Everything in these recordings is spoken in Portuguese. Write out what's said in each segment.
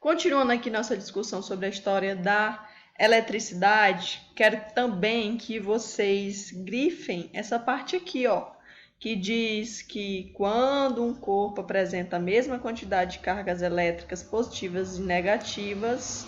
Continuando aqui nossa discussão sobre a história da eletricidade, quero também que vocês grifem essa parte aqui, ó, que diz que quando um corpo apresenta a mesma quantidade de cargas elétricas positivas e negativas,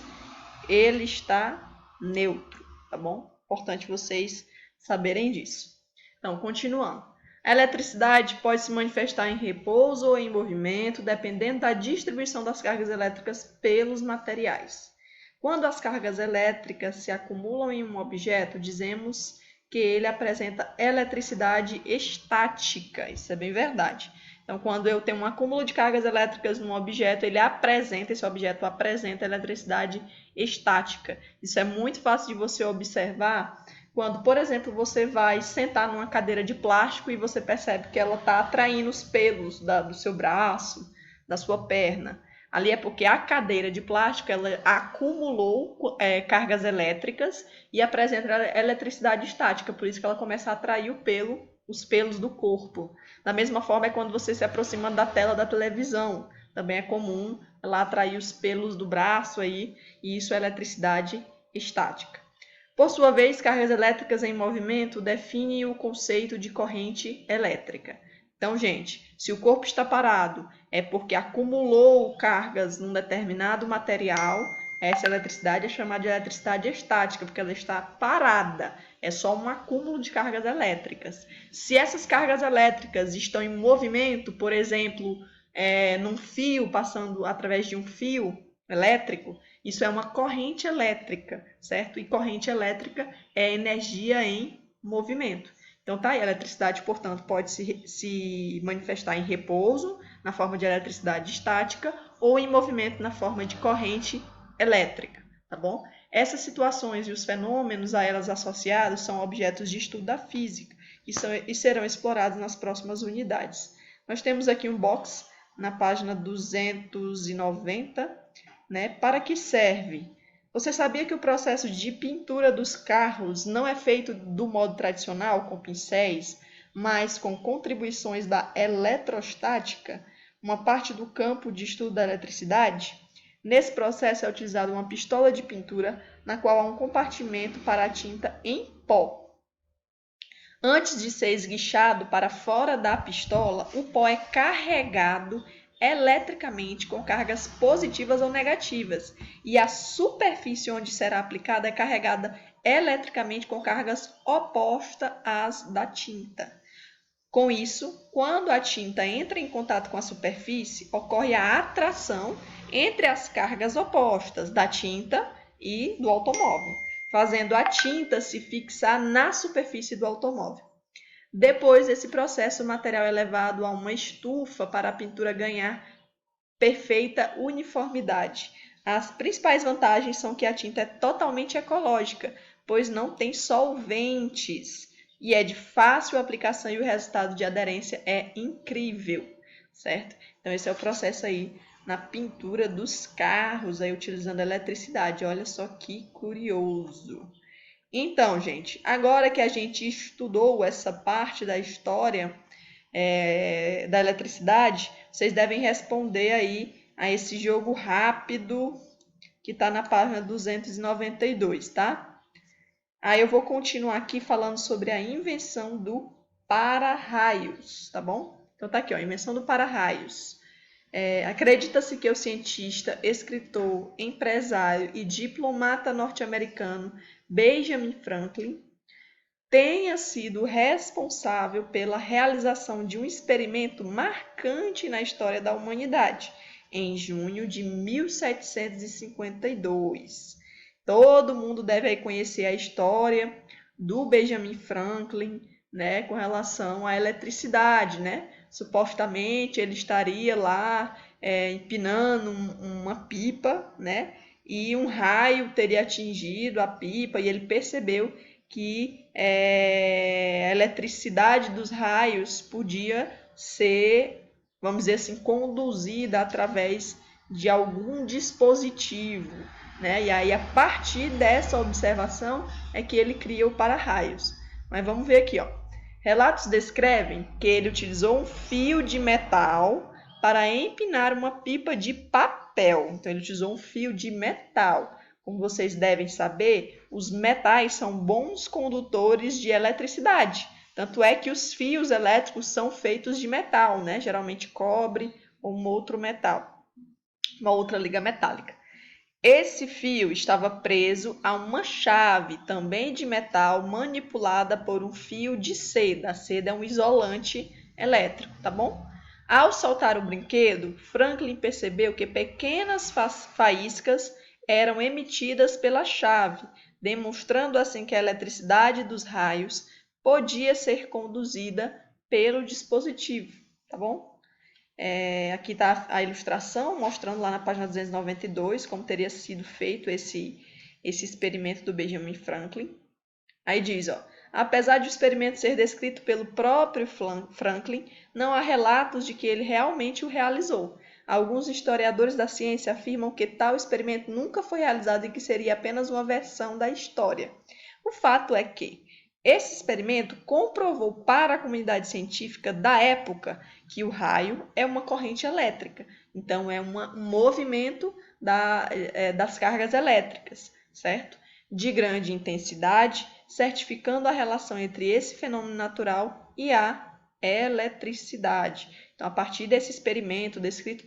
ele está neutro, tá bom? Importante vocês saberem disso. Então, continuando. A eletricidade pode se manifestar em repouso ou em movimento, dependendo da distribuição das cargas elétricas pelos materiais. Quando as cargas elétricas se acumulam em um objeto, dizemos que ele apresenta eletricidade estática. Isso é bem verdade. Então, quando eu tenho um acúmulo de cargas elétricas num objeto, esse objeto apresenta eletricidade estática. Isso é muito fácil de você observar quando, por exemplo, você vai sentar numa cadeira de plástico e você percebe que ela está atraindo os pelos do seu braço, da sua perna. Ali é porque a cadeira de plástico ela acumulou cargas elétricas e apresenta eletricidade estática, por isso que ela começa a atrair os pelos do corpo. Da mesma forma é quando você se aproxima da tela da televisão. Também é comum ela atrair os pelos do braço aí, e isso é eletricidade estática. Por sua vez, cargas elétricas em movimento definem o conceito de corrente elétrica. Então, gente, se o corpo está parado, é porque acumulou cargas num determinado material. Essa eletricidade é chamada de eletricidade estática, porque ela está parada. É só um acúmulo de cargas elétricas. Se essas cargas elétricas estão em movimento, por exemplo, num fio, passando através de um fio elétrico, isso é uma corrente elétrica, certo? E corrente elétrica é energia em movimento. Então, tá aí, a eletricidade, portanto, pode se manifestar em repouso, na forma de eletricidade estática, ou em movimento, na forma de corrente elétrica, tá bom? Essas situações e os fenômenos a elas associados são objetos de estudo da física e serão explorados nas próximas unidades. Nós temos aqui um box na página 290, né? Para que serve? Você sabia que o processo de pintura dos carros não é feito do modo tradicional, com pincéis, mas com contribuições da eletrostática, uma parte do campo de estudo da eletricidade? Nesse processo é utilizada uma pistola de pintura, na qual há um compartimento para a tinta em pó. Antes de ser esguichado para fora da pistola, o pó é carregado eletricamente com cargas positivas ou negativas, e a superfície onde será aplicada é carregada eletricamente com cargas opostas às da tinta. Com isso, quando a tinta entra em contato com a superfície, ocorre a atração entre as cargas opostas da tinta e do automóvel, fazendo a tinta se fixar na superfície do automóvel. Depois desse processo, o material é levado a uma estufa para a pintura ganhar perfeita uniformidade. As principais vantagens são que a tinta é totalmente ecológica, pois não tem solventes e é de fácil aplicação e o resultado de aderência é incrível, certo? Então esse é o processo aí na pintura dos carros, aí utilizando eletricidade. Olha só que curioso. Então, gente, agora que a gente estudou essa parte da história da eletricidade, vocês devem responder aí a esse jogo rápido que está na página 292, tá? Aí eu vou continuar aqui falando sobre a invenção do para-raios, tá bom? Então tá aqui, ó, a invenção do para-raios. Acredita-se que o cientista, escritor, empresário e diplomata norte-americano Benjamin Franklin tenha sido responsável pela realização de um experimento marcante na história da humanidade, em junho de 1752. Todo mundo deve aí conhecer a história do Benjamin Franklin, né, com relação à eletricidade, né? Supostamente ele estaria lá empinando uma pipa, né? E um raio teria atingido a pipa e ele percebeu que a eletricidade dos raios podia ser, vamos dizer assim, conduzida através de algum dispositivo, né? E aí, a partir dessa observação, é que ele cria o para-raios. Mas vamos ver aqui, ó. Relatos descrevem que ele utilizou um fio de metal para empinar uma pipa de papel. papel. Então, ele utilizou um fio de metal. Como vocês devem saber, os metais são bons condutores de eletricidade. Tanto é que os fios elétricos são feitos de metal, né? Geralmente cobre ou um outro metal, uma outra liga metálica. Esse fio estava preso a uma chave, também de metal, manipulada por um fio de seda. A seda é um isolante elétrico, tá bom? Ao soltar o brinquedo, Franklin percebeu que pequenas faíscas eram emitidas pela chave, demonstrando assim que a eletricidade dos raios podia ser conduzida pelo dispositivo, tá bom? Aqui está a ilustração mostrando lá na página 292 como teria sido feito esse experimento do Benjamin Franklin. Aí diz, ó, apesar de o experimento ser descrito pelo próprio Franklin, não há relatos de que ele realmente o realizou. Alguns historiadores da ciência afirmam que tal experimento nunca foi realizado e que seria apenas uma versão da história. O fato é que esse experimento comprovou para a comunidade científica da época que o raio é uma corrente elétrica. Então, é um movimento das cargas elétricas, certo? De grande intensidade, certificando a relação entre esse fenômeno natural e a eletricidade. Então, a partir desse experimento descrito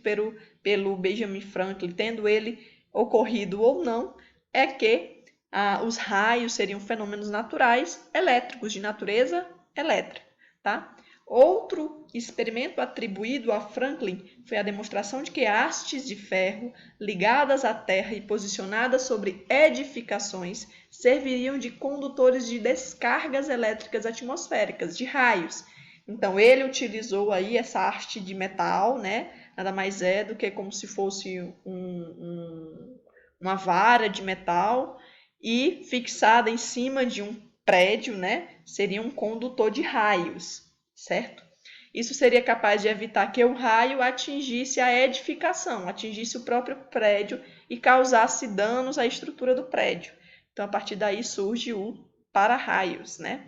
pelo Benjamin Franklin, tendo ele ocorrido ou não, é que os raios seriam fenômenos naturais elétricos, de natureza elétrica, tá? Outro experimento atribuído a Franklin foi a demonstração de que hastes de ferro ligadas à terra e posicionadas sobre edificações serviriam de condutores de descargas elétricas atmosféricas, de raios. Então, ele utilizou aí essa haste de metal, né? Nada mais é do que como se fosse uma vara de metal e fixada em cima de um prédio, né? Seria um condutor de raios, certo? Isso seria capaz de evitar que o raio atingisse a edificação, atingisse o próprio prédio e causasse danos à estrutura do prédio. Então, a partir daí surge o para-raios, né?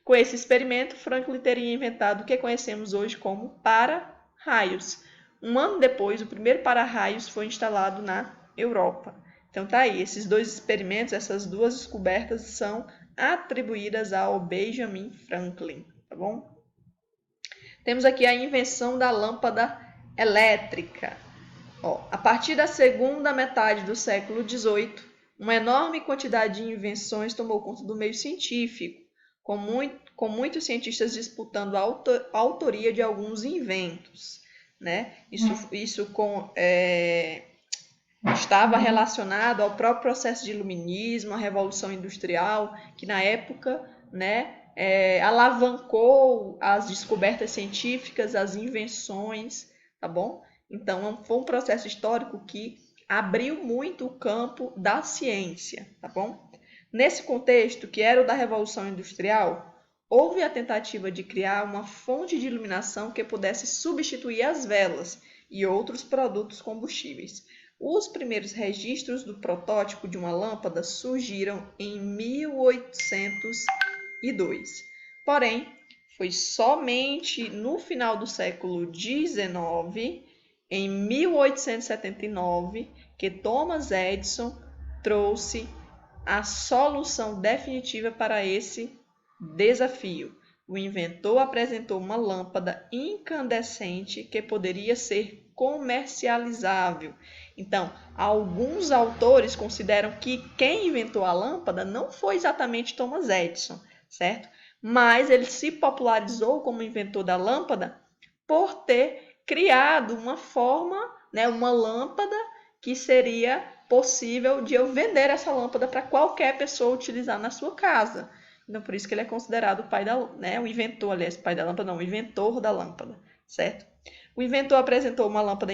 Com esse experimento, Franklin teria inventado o que conhecemos hoje como para-raios. Um ano depois, o primeiro para-raios foi instalado na Europa. Então tá aí, esses dois experimentos, essas duas descobertas são atribuídas ao Benjamin Franklin, tá bom? Temos aqui a invenção da lâmpada elétrica. A partir da segunda metade do século XVIII, uma enorme quantidade de invenções tomou conta do meio científico, com muitos cientistas disputando a autoria de alguns inventos, né? Isso estava relacionado ao próprio processo de iluminismo, a Revolução Industrial, que na época, né, alavancou as descobertas científicas, as invenções, tá bom? Então, foi um processo histórico que abriu muito o campo da ciência, tá bom? Nesse contexto, que era o da Revolução Industrial, houve a tentativa de criar uma fonte de iluminação que pudesse substituir as velas e outros produtos combustíveis. Os primeiros registros do protótipo de uma lâmpada surgiram em 1802. Porém, foi somente no final do século XIX, em 1879, que Thomas Edison trouxe a solução definitiva para esse desafio. O inventor apresentou uma lâmpada incandescente que poderia ser comercializável. Então, alguns autores consideram que quem inventou a lâmpada não foi exatamente Thomas Edison, certo? Mas ele se popularizou como inventor da lâmpada por ter criado uma forma, né, uma lâmpada que seria possível de eu vender essa lâmpada para qualquer pessoa utilizar na sua casa. Então, por isso que ele é considerado o pai da, né, o inventor, aliás, pai da lâmpada não, o inventor da lâmpada, certo? O inventor apresentou uma lâmpada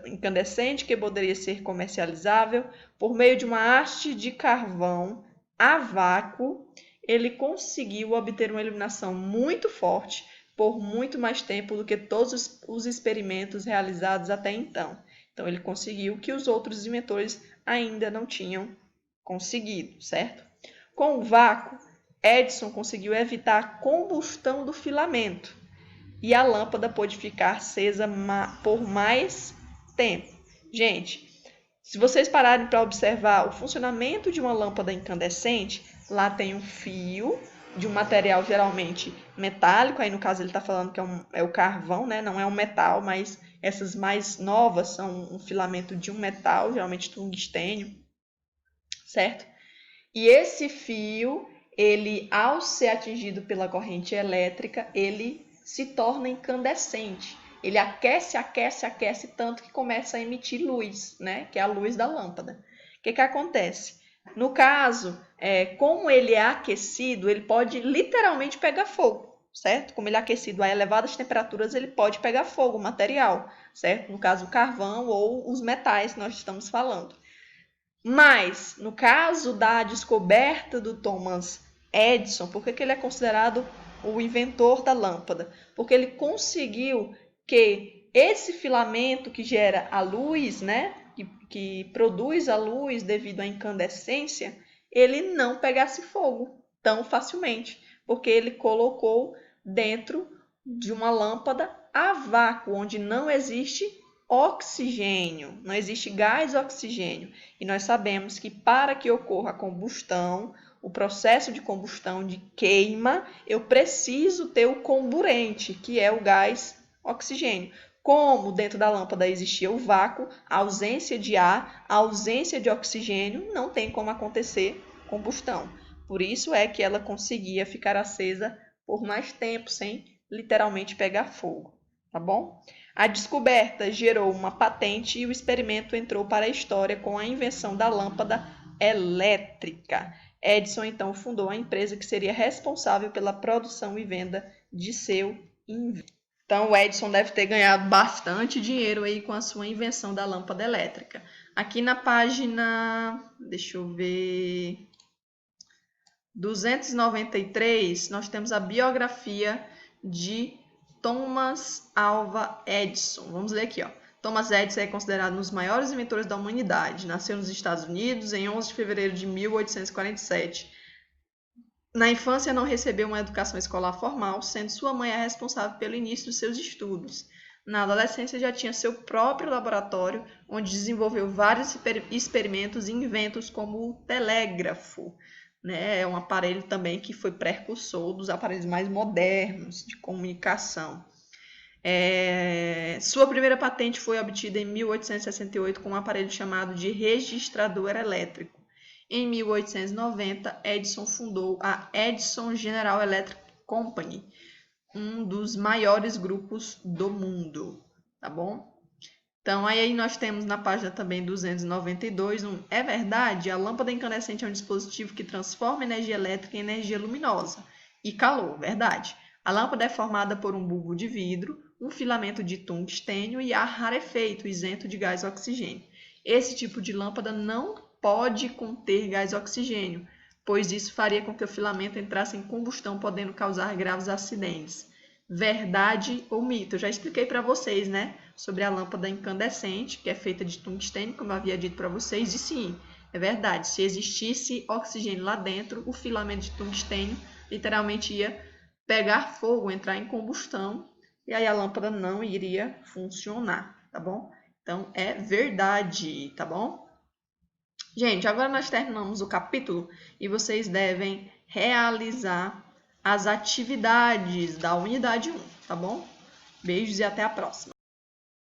incandescente que poderia ser comercializável por meio de uma haste de carvão a vácuo. Ele conseguiu obter uma iluminação muito forte por muito mais tempo do que todos os experimentos realizados até então. Então, ele conseguiu o que os outros inventores ainda não tinham conseguido, certo? Com o vácuo, Edison conseguiu evitar a combustão do filamento e a lâmpada pôde ficar acesa por mais tempo. Gente, Se vocês pararem para observar o funcionamento de uma lâmpada incandescente, lá tem um fio de um material geralmente metálico, aí no caso ele está falando que é o carvão, né? Não é um metal, mas essas mais novas são um filamento de um metal, geralmente tungstênio, certo? E esse fio, ele ao ser atingido pela corrente elétrica, ele se torna incandescente. Ele aquece, aquece, aquece tanto que começa a emitir luz, né? Que é a luz da lâmpada. O que acontece? No caso, como ele é aquecido, ele pode literalmente pegar fogo, certo? Como ele é aquecido a elevadas temperaturas, ele pode pegar fogo, o material, certo? No caso, o carvão ou os metais que nós estamos falando. Mas, no caso da descoberta do Thomas Edison, por que ele é considerado o inventor da lâmpada? Porque ele conseguiu que esse filamento que gera a luz, né, que produz a luz devido à incandescência, ele não pegasse fogo tão facilmente, porque ele colocou dentro de uma lâmpada a vácuo, onde não existe oxigênio, não existe gás oxigênio. E nós sabemos que para que ocorra a combustão, o processo de combustão, de queima, eu preciso ter o comburente, que é o gás oxigênio. Como dentro da lâmpada existia o vácuo, a ausência de ar, a ausência de oxigênio, não tem como acontecer combustão. Por isso é que ela conseguia ficar acesa por mais tempo, sem literalmente pegar fogo, tá bom? A descoberta gerou uma patente e o experimento entrou para a história com a invenção da lâmpada elétrica. Edison então fundou a empresa que seria responsável pela produção e venda de seu invento. Então o Edison deve ter ganhado bastante dinheiro aí com a sua invenção da lâmpada elétrica. Aqui na página, deixa eu ver, 293, nós temos a biografia de Thomas Alva Edison. Vamos ler aqui, ó. Thomas Edison é considerado um dos maiores inventores da humanidade. Nasceu nos Estados Unidos em 11 de fevereiro de 1847. Na infância não recebeu uma educação escolar formal, sendo sua mãe a responsável pelo início dos seus estudos. Na adolescência já tinha seu próprio laboratório, onde desenvolveu vários experimentos e inventos como o telégrafo. Né? É um aparelho também que foi precursor dos aparelhos mais modernos de comunicação. Sua primeira patente foi obtida em 1868 com um aparelho chamado de registrador elétrico. Em 1890, Edison fundou a Edison General Electric Company, um dos maiores grupos do mundo, tá bom? Então, aí nós temos na página também 292, é verdade, a lâmpada incandescente é um dispositivo que transforma energia elétrica em energia luminosa e calor, verdade. A lâmpada é formada por um bulbo de vidro, um filamento de tungstênio e ar rarefeito, isento de gás oxigênio. Esse tipo de lâmpada não pode conter gás oxigênio, pois isso faria com que o filamento entrasse em combustão, podendo causar graves acidentes. Verdade ou mito? Eu já expliquei para vocês, né, sobre a lâmpada incandescente, que é feita de tungstênio, como eu havia dito para vocês, e sim, é verdade, se existisse oxigênio lá dentro, o filamento de tungstênio literalmente ia pegar fogo, entrar em combustão, e aí a lâmpada não iria funcionar, tá bom? Então, é verdade, tá bom? Gente, agora nós terminamos o capítulo e vocês devem realizar as atividades da unidade 1, tá bom? Beijos e até a próxima.